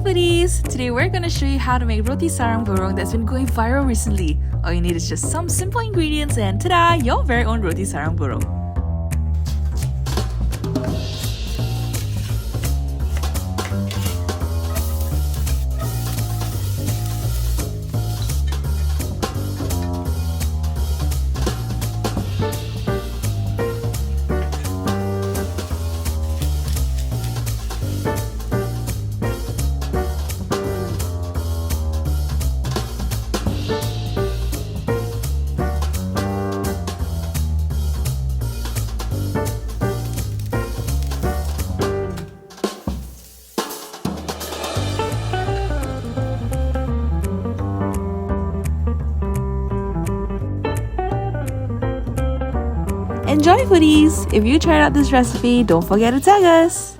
foodies! Today we're gonna show you how to make roti sarang burung that's been going viral recently. All you need is just some simple ingredients and ta-da! Your very own roti sarang burung. Enjoy foodies! If you tried out this recipe, don't forget to tag us!